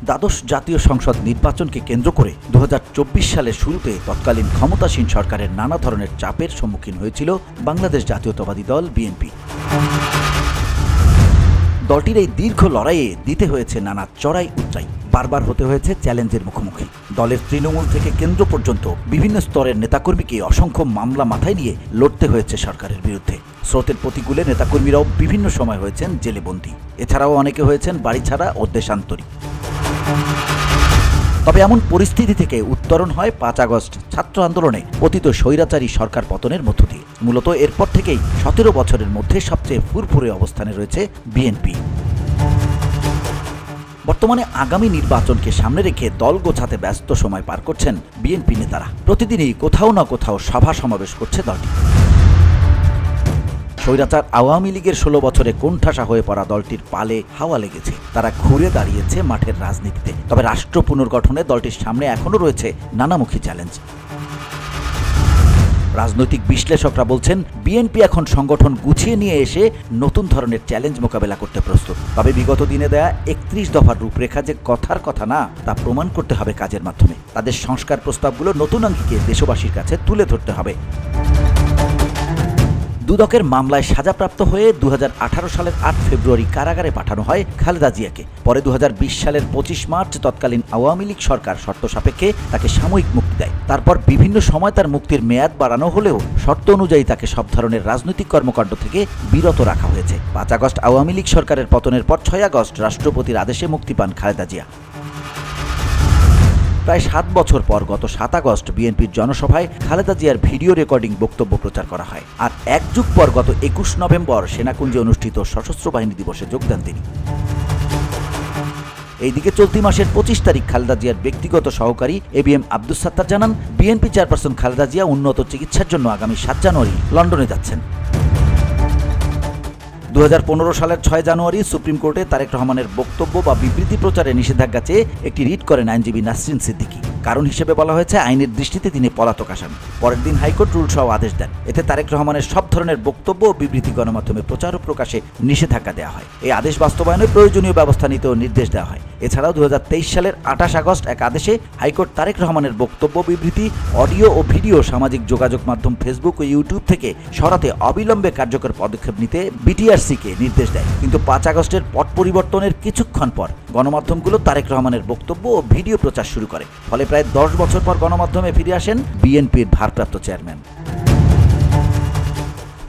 দ্বাদশ জাতীয় সংসদ নির্বাচনকে কেন্দ্র করে 2024 সালের শুরুতে তৎকালীন ক্ষমতাসীন সরকারের নানা ধরনের চাপের সম্মুখীন হয়েছিল বাংলাদেশ জাতীয়তাবাদী দল বিএনপি। দলটির এই দীর্ঘ লড়াইয়ে দিতে হয়েছে নানা চড়াই উচ্চাই, বারবার হতে হয়েছে চ্যালেঞ্জের মুখোমুখি। দলের তৃণমূল থেকে কেন্দ্র পর্যন্ত বিভিন্ন স্তরের নেতাকর্মীকে অসংখ্য মামলা মাথায় নিয়ে লড়তে হয়েছে সরকারের বিরুদ্ধে। স্রোতের প্রতিকূলে নেতাকর্মীরাও বিভিন্ন সময় হয়েছেন জেলে বন্দী, এছাড়াও অনেকে হয়েছেন বাড়ি ছাড়া ও দেশান্তরী। তবে এমন পরিস্থিতি থেকে উত্তরণ হয় 5 আগস্ট ছাত্র আন্দোলনে পতিত স্বৈরাচারী সরকার পতনের মধ্য দিয়ে। মূলত এরপর থেকেই 17 বছরের মধ্যে সবচেয়ে ফুরফুরে অবস্থানে রয়েছে বিএনপি। বর্তমানে আগামী নির্বাচনকে সামনে রেখে দল গোছাতে ব্যস্ত সময় পার করছেন বিএনপি নেতারা। প্রতিদিনই কোথাও না কোথাও সভা সমাবেশ করছে দলটি। স্বৈরাচার আওয়ামী লীগের 16 বছরে কোণঠাসা হয়ে পড়া দলটির পালে হাওয়া লেগেছে। তারা ঘুরে দাঁড়িয়েছে মাঠের রাজনীতিতে। তবে রাষ্ট্র পুনর্গঠনে দলটির সামনে এখনও রয়েছে নানামুখী চ্যালেঞ্জ। রাজনৈতিক বিশ্লেষকরা বলছেন, বিএনপি এখন সংগঠন গুছিয়ে নিয়ে এসে নতুন ধরনের চ্যালেঞ্জ মোকাবেলা করতে প্রস্তুত। তবে বিগত দিনে দেয়া 31 দফার রূপরেখা যে কথার কথা না, তা প্রমাণ করতে হবে কাজের মাধ্যমে। তাদের সংস্কার প্রস্তাবগুলো নতুন আঙ্গিকে দেশবাসীর কাছে তুলে ধরতে হবে। দুদকের মামলায় সাজাপ্রাপ্ত হয়ে 2018 সালের 8 ফেব্রুয়ারি কারাগারে পাঠানো হয় খালেদা জিয়াকে। পরে 2020 সালের 25 মার্চ তৎকালীন আওয়ামী লীগ সরকার শর্ত সাপেক্ষে তাকে সাময়িক মুক্তি দেয়। তারপর বিভিন্ন সময় তার মুক্তির মেয়াদ বাড়ানো হলেও শর্ত অনুযায়ী তাকে সব ধরনের রাজনৈতিক কর্মকাণ্ড থেকে বিরত রাখা হয়েছে। 5 আগস্ট আওয়ামী লীগ সরকারের পতনের পর 6 আগস্ট রাষ্ট্রপতির আদেশে মুক্তি পান খালেদা জিয়া। প্রায় 7 বছর পর গত 7 আগস্ট বিএনপির জনসভায় খালেদা জিয়ার ভিডিও রেকর্ডিং বক্তব্য প্রচার করা হয়। আর এক যুগ পর গত 21 নভেম্বর সেনাকুঞ্জে অনুষ্ঠিত সশস্ত্র বাহিনী দিবসে যোগ দেন তিনি। এইদিকে চলতি মাসের 25 তারিখ খালেদা জিয়ার ব্যক্তিগত সহকারী এবিএম আব্দুস সাত্তার জানান, বিএনপি চেয়ারপারসন খালেদা জিয়া উন্নত চিকিৎসার জন্য আগামী 7 জানুয়ারি লন্ডনে যাচ্ছেন। 2015 সালের 6 জানুয়ারি সুপ্রিম কোর্টে তারেক রহমানের বক্তব্য বা বিবৃতি প্রচারে নিষেধাজ্ঞা চেয়ে একটি রিট করেন আইনজীবী নাসরিন সিদ্দিকী। কারণ হিসেবে বলা হয়েছে আইনের দৃষ্টিতে তিনি পলাতক আসামি। পরের দিন হাইকোর্ট রুল সহ আদেশ দেন। এতে তারেক রহমানের সব ধরনের বক্তব্য ও বিবৃতি গণমাধ্যমে প্রচার ও প্রকাশে নিষেধাজ্ঞা দেওয়া হয়। এই আদেশ বাস্তবায়নে প্রয়োজনীয় ব্যবস্থা নিতেও নির্দেশ দেওয়া হয়। এছাড়াও 2023 সালের 28 আগস্ট এক আদেশে হাইকোর্ট তারেক রহমানের বক্তব্য, বিবৃতি, অডিও ও ভিডিও সামাজিক যোগাযোগ মাধ্যম ফেসবুক ও ইউটিউব থেকে সরাতে অবিলম্বে কার্যকর পদক্ষেপ নিতে বিটিআরসিকে নির্দেশ দেয়। কিন্তু 5 আগস্টের পট পরিবর্তনের কিছুক্ষণ পর গণমাধ্যমগুলো তারেক রহমানের বক্তব্য ও ভিডিও প্রচার শুরু করে। ফলে প্রায় 10 বছর পর গণমাধ্যমে ফিরে আসেন বিএনপির ভারপ্রাপ্ত চেয়ারম্যান।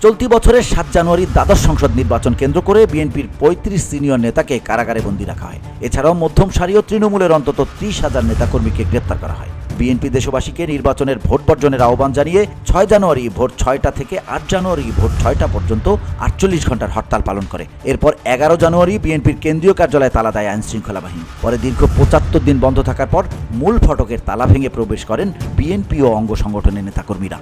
চলতি বছরের 7 জানুয়ারি দ্বাদশ সংসদ নির্বাচন কেন্দ্র করে বিএনপির 35 সিনিয়র নেতাকে কারাগারে বন্দী রাখা হয়। এছাড়াও মধ্যম সারি ও তৃণমূলের অন্তত 30,000 নেতাকর্মীকে গ্রেপ্তার করা হয়। বিএনপি দেশবাসীকে নির্বাচনের ভোট বর্জনের আহ্বান জানিয়ে 6 জানুয়ারি ভোর 6টা থেকে 8 জানুয়ারি ভোর 6টা পর্যন্ত 48 ঘন্টার হরতাল পালন করে। এরপর 11 জানুয়ারি বিএনপির কেন্দ্রীয় কার্যালয়ে তালা দেয় আইনশৃঙ্খলা বাহিনী। পরে দীর্ঘ 75 দিন বন্ধ থাকার পর মূল ফটকের তালা ভেঙে প্রবেশ করেন বিএনপি ও অঙ্গ সংগঠনের নেতাকর্মীরা।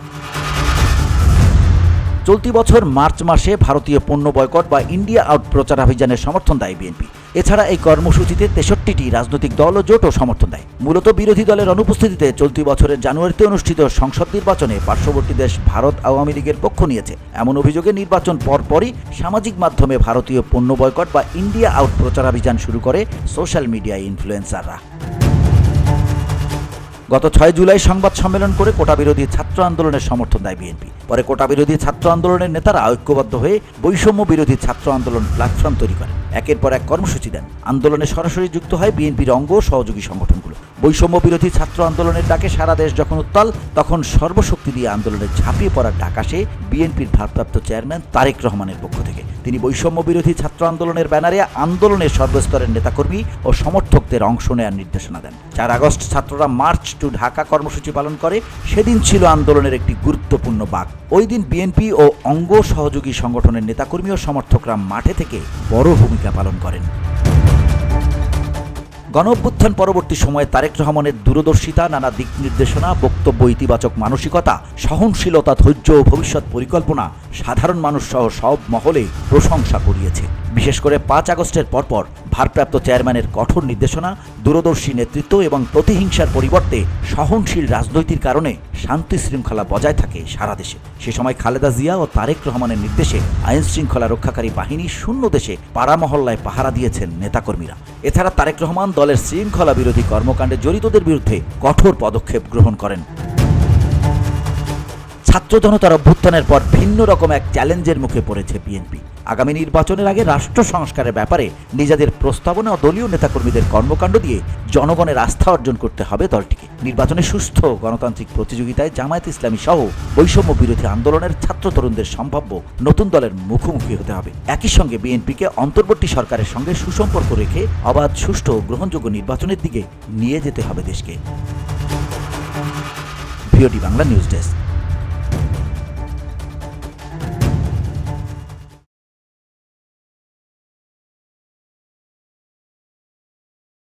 চলতি বছর মার্চ মাসে ভারতীয় পণ্য বয়কট বা ইন্ডিয়া আউট প্রচারাভিযানের সমর্থন দেয় বিএনপি। এছাড়া এই কর্মসূচিতে 63টি রাজনৈতিক দল ও জোটও সমর্থন দেয়। মূলত বিরোধী দলের অনুপস্থিতিতে চলতি বছরের জানুয়ারিতে অনুষ্ঠিত সংসদ নির্বাচনে পার্শ্ববর্তী দেশ ভারত আওয়ামী লীগের পক্ষ নিয়েছে। এমন অভিযোগে নির্বাচন পরপরই সামাজিক মাধ্যমে ভারতীয় পণ্য বয়কট বা ইন্ডিয়া আউট প্রচারাভিযান শুরু করে সোশ্যাল মিডিয়া ইনফ্লুয়েন্সাররা। গত 6 জুলাই সংবাদ সম্মেলন করে কোটা বিরোধী ছাত্র আন্দোলনের সমর্থন দেয় বিএনপি। পরে কোটা বিরোধী ছাত্র আন্দোলনের নেতারা ঐক্যবদ্ধ হয়ে বৈষম্য বিরোধী ছাত্র আন্দোলন প্ল্যাটফর্ম তৈরি করেন। একের পর এক কর্মসূচি দেন। আন্দোলনে সরাসরি যুক্ত হয় বিএনপির অঙ্গ সহযোগী সংগঠনগুলো। বৈষম্য বিরোধী ছাত্র আন্দোলনের ডাকে সারা দেশ যখন উত্তাল, তখন সর্বশক্তি দিয়ে আন্দোলনে ঝাঁপিয়ে পড়ার ডাক আসে বিএনপির ভারপ্রাপ্ত চেয়ারম্যান তারেক রহমানের পক্ষ থেকে। তিনি বৈষম্য বিরোধী ছাত্র আন্দোলনের ব্যানারে আন্দোলনের সর্বস্তরের নেতাকর্মী ও সমর্থকদের অংশ নেওয়ার নির্দেশনা দেন। 4 আগস্ট ছাত্ররা মার্চ টু ঢাকা কর্মসূচি পালন করে। সেদিন ছিল আন্দোলনের একটি গুরুত্বপূর্ণ বাঁক। ওই দিন বিএনপি ও অঙ্গ সহযোগী সংগঠনের নেতাকর্মী ও সমর্থকরা মাঠে থেকে বড় ভূমিকা পালন করেন। গণঅভ্যুত্থান পরবর্তী সময়ে তারেক রহমানের দূরদর্শিতা, নানা দিক নির্দেশনা, বক্তব্য, ইতিবাচক মানসিকতা, সহনশীলতা, ধৈর্য ও ভবিষ্যৎ পরিকল্পনা সাধারণ মানুষ সহ সব মহলে প্রশংসা কুড়িয়েছে। বিশেষ করে 5 আগস্টের পরপর ভারপ্রাপ্ত চেয়ারম্যানের কঠোর নির্দেশনা দূরদর্শী নেতৃত্ব এবং প্রতিহিংসার পরিবর্তে সহনশীল রাজনৈতিক কারণে শান্তি শৃঙ্খলা বজায় থাকে সারা দেশে। সে সময় খালেদা জিয়া ও তারেক রহমানের নির্দেশে আইন শৃঙ্খলা রক্ষাকারী বাহিনী শূন্য দেশে পাড়া মহল্লায় পাহারা দিয়েছেন নেতাকর্মীরা। এছাড়া তারেক রহমান দলের শৃঙ্খলা বিরোধী কর্মকাণ্ডে জড়িতদের বিরুদ্ধে কঠোর পদক্ষেপ গ্রহণ করেন। ছাত্র জনতার অভ্যুত্থানের পর ভিন্ন রকম এক চ্যালেঞ্জের মুখে পড়েছে বিএনপি। আগামী নির্বাচনের আগে রাষ্ট্র সংস্কারের ব্যাপারে নিজেদের প্রস্তাবনা ও দলীয় নেতাকর্মীদের কর্মকাণ্ড দিয়ে জনগণের আস্থা অর্জন করতে হবে দলটিকে। নির্বাচনে সুস্থ গণতান্ত্রিক প্রতিযোগিতায় জামায়াত ইসলামী সহ বৈষম্য বিরোধী আন্দোলনের ছাত্র তরুণদের সম্ভাব্য নতুন দলের মুখোমুখি হতে হবে। একই সঙ্গে বিএনপিকে অন্তর্বর্তী সরকারের সঙ্গে সুসম্পর্ক রেখে অবাধ, সুষ্ঠু ও গ্রহণযোগ্য নির্বাচনের দিকে নিয়ে যেতে হবে দেশকে। VOD Bangla news desk.